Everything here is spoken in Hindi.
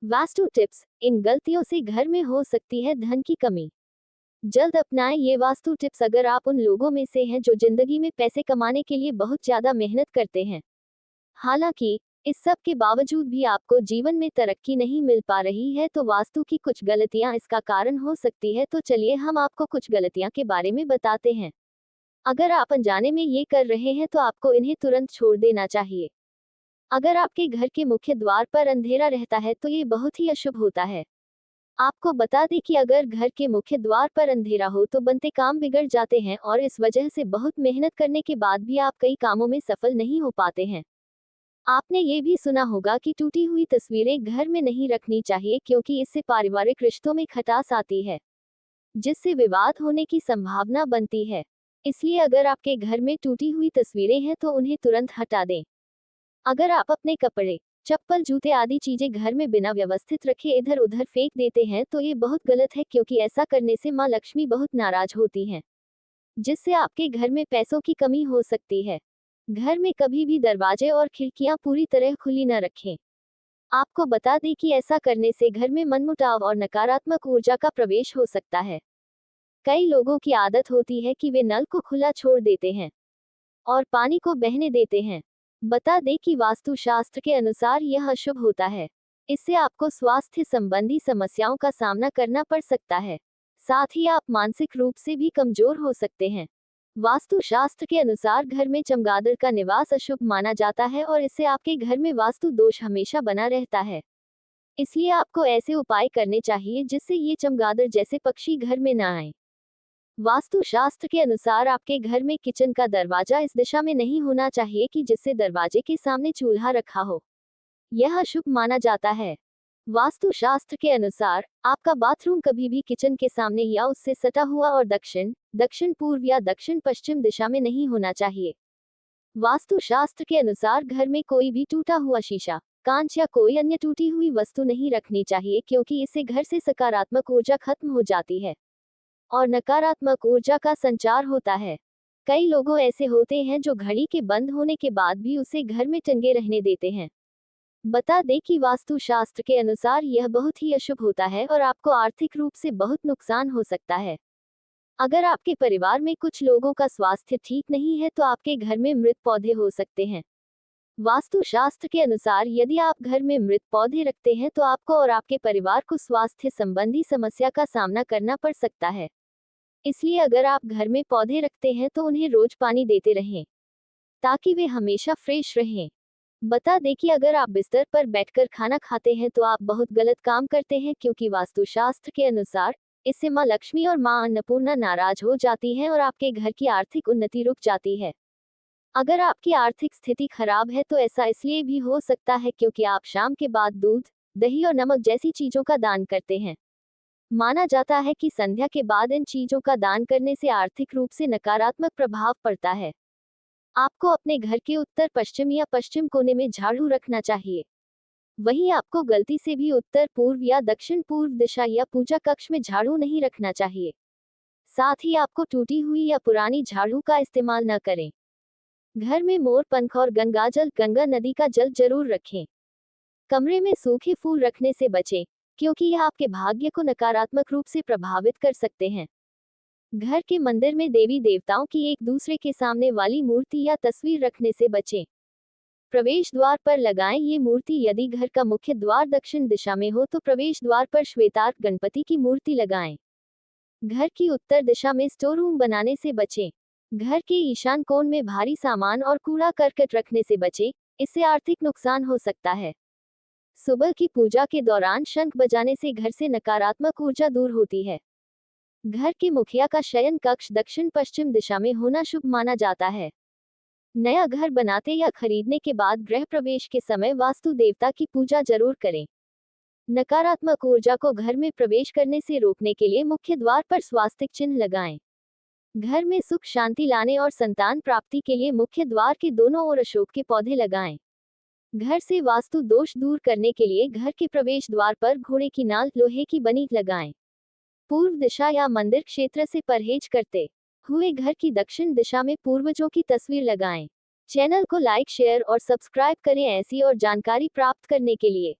वास्तु टिप्स। इन गलतियों से घर में हो सकती है धन की कमी। जल्द अपनाएं ये वास्तु टिप्स अगर आप उन लोगों में से हैं जो जिंदगी में पैसे कमाने के लिए बहुत ज्यादा मेहनत करते हैं। हालांकि इस सब के बावजूद भी आपको जीवन में तरक्की नहीं मिल पा रही है तो वास्तु की कुछ गलतियां इसका कारण हो सकती है। तो चलिए हम आपको कुछ गलतियां के बारे में बताते हैं। अगर आप अनजाने में ये कर रहे हैं तो आपको इन्हें तुरंत छोड़ देना चाहिए। अगर आपके घर के मुख्य द्वार पर अंधेरा रहता है तो ये बहुत ही अशुभ होता है। आपको बता दें कि अगर घर के मुख्य द्वार पर अंधेरा हो तो बनते काम बिगड़ जाते हैं और इस वजह से बहुत मेहनत करने के बाद भी आप कई कामों में सफल नहीं हो पाते हैं। आपने ये भी सुना होगा कि टूटी हुई तस्वीरें घर में नहीं रखनी चाहिए क्योंकि इससे पारिवारिक रिश्तों में खटास आती है, जिससे विवाद होने की संभावना बनती है। इसलिए अगर आपके घर में टूटी हुई तस्वीरें हैं तो उन्हें तुरंत हटा दें। अगर आप अपने कपड़े, चप्पल, जूते आदि चीजें घर में बिना व्यवस्थित रखे इधर उधर फेंक देते हैं तो ये बहुत गलत है क्योंकि ऐसा करने से माँ लक्ष्मी बहुत नाराज होती हैं, जिससे आपके घर में पैसों की कमी हो सकती है। घर में कभी भी दरवाजे और खिड़कियां पूरी तरह खुली न रखें। आपको बता दें कि ऐसा करने से घर में मनमुटाव और नकारात्मक ऊर्जा का प्रवेश हो सकता है। कई लोगों की आदत होती है कि वे नल को खुला छोड़ देते हैं और पानी को बहने देते हैं। बता दें कि वास्तुशास्त्र के अनुसार यह अशुभ होता है। इससे आपको स्वास्थ्य संबंधी समस्याओं का सामना करना पड़ सकता है। साथ ही आप मानसिक रूप से भी कमजोर हो सकते हैं। वास्तुशास्त्र के अनुसार घर में चमगादड़ का निवास अशुभ माना जाता है और इससे आपके घर में वास्तु दोष हमेशा बना रहता है। इसलिए आपको ऐसे उपाय करने चाहिए जिससे ये चमगादड़ जैसे पक्षी घर में न आए। वास्तुशास्त्र के अनुसार आपके घर में किचन का दरवाजा इस दिशा में नहीं होना चाहिए कि जिससे दरवाजे के सामने चूल्हा रखा हो। यह अशुभ माना जाता है। वास्तुशास्त्र के अनुसार आपका बाथरूम कभी भी किचन के सामने या उससे सटा हुआ और दक्षिण, दक्षिण पूर्व या दक्षिण पश्चिम दिशा में नहीं होना चाहिए। वास्तुशास्त्र के अनुसार घर में कोई भी टूटा हुआ शीशा, कांच या कोई अन्य टूटी हुई वस्तु नहीं रखनी चाहिए क्योंकि इससे घर से सकारात्मक ऊर्जा खत्म हो जाती है और नकारात्मक ऊर्जा का संचार होता है। कई लोगों ऐसे होते हैं जो घड़ी के बंद होने के बाद भी उसे घर में टंगे रहने देते हैं। बता दें कि वास्तुशास्त्र के अनुसार यह बहुत ही अशुभ होता है और आपको आर्थिक रूप से बहुत नुकसान हो सकता है। अगर आपके परिवार में कुछ लोगों का स्वास्थ्य ठीक नहीं है तो आपके घर में मृत पौधे हो सकते हैं। वास्तुशास्त्र के अनुसार यदि आप घर में मृत पौधे रखते हैं तो आपको और आपके परिवार को स्वास्थ्य संबंधी समस्या का सामना करना पड़ सकता है। इसलिए अगर आप घर में पौधे रखते हैं तो उन्हें रोज पानी देते रहें ताकि वे हमेशा फ्रेश रहें। बता दें कि अगर आप बिस्तर पर बैठकर खाना खाते हैं तो आप बहुत गलत काम करते हैं क्योंकि वास्तुशास्त्र के अनुसार इससे माँ लक्ष्मी और माँ अन्नपूर्णा नाराज हो जाती हैं और आपके घर की आर्थिक उन्नति रुक जाती है। अगर आपकी आर्थिक स्थिति खराब है तो ऐसा इसलिए भी हो सकता है क्योंकि आप शाम के बाद दूध, दही और नमक जैसी चीजों का दान करते हैं। माना जाता है कि संध्या के बाद इन चीजों का दान करने से आर्थिक रूप से नकारात्मक प्रभाव पड़ता है। आपको अपने घर के उत्तर पश्चिम या पश्चिम कोने में झाड़ू रखना चाहिए। वहीं आपको गलती से भी उत्तर पूर्व या दक्षिण पूर्व दिशा या पूजा कक्ष में झाड़ू नहीं रखना चाहिए। साथ ही आपको टूटी हुई या पुरानी झाड़ू का इस्तेमाल न करें। घर में मोर पंख और गंगाजल, गंगा नदी का जल जरूर रखें। कमरे में सूखे फूल रखने से बचें क्योंकि यह आपके भाग्य को नकारात्मक रूप से प्रभावित कर सकते हैं। घर के मंदिर में देवी देवताओं की एक दूसरे के सामने वाली मूर्ति या तस्वीर रखने से बचें। प्रवेश द्वार पर लगाएं ये मूर्ति। यदि घर का मुख्य द्वार दक्षिण दिशा में हो तो प्रवेश द्वार पर श्वेतार्क गणपति की मूर्ति लगाएं। घर की उत्तर दिशा में स्टोर रूम बनाने से बचें। घर के ईशान कोण में भारी सामान और कूड़ा करकट रखने से बचें, इससे आर्थिक नुकसान हो सकता है। सुबह की पूजा के दौरान शंख बजाने से घर से नकारात्मक ऊर्जा दूर होती है। घर के मुखिया का शयन कक्ष दक्षिण पश्चिम दिशा में होना शुभ माना जाता है। नया घर बनाते या खरीदने के बाद गृह प्रवेश के समय वास्तु देवता की पूजा जरूर करें। नकारात्मक ऊर्जा को घर में प्रवेश करने से रोकने के लिए मुख्य द्वार पर स्वास्तिक चिन्ह लगाएं। घर में सुख शांति लाने और संतान प्राप्ति के लिए मुख्य द्वार के दोनों ओर अशोक के पौधे लगाएं। घर से वास्तु दोष दूर करने के लिए घर के प्रवेश द्वार पर घोड़े की नाल लोहे की बनी लगाएं। पूर्व दिशा या मंदिर क्षेत्र से परहेज करते हुए घर की दक्षिण दिशा में पूर्वजों की तस्वीर लगाएं। चैनल को लाइक, शेयर और सब्सक्राइब करें ऐसी और जानकारी प्राप्त करने के लिए।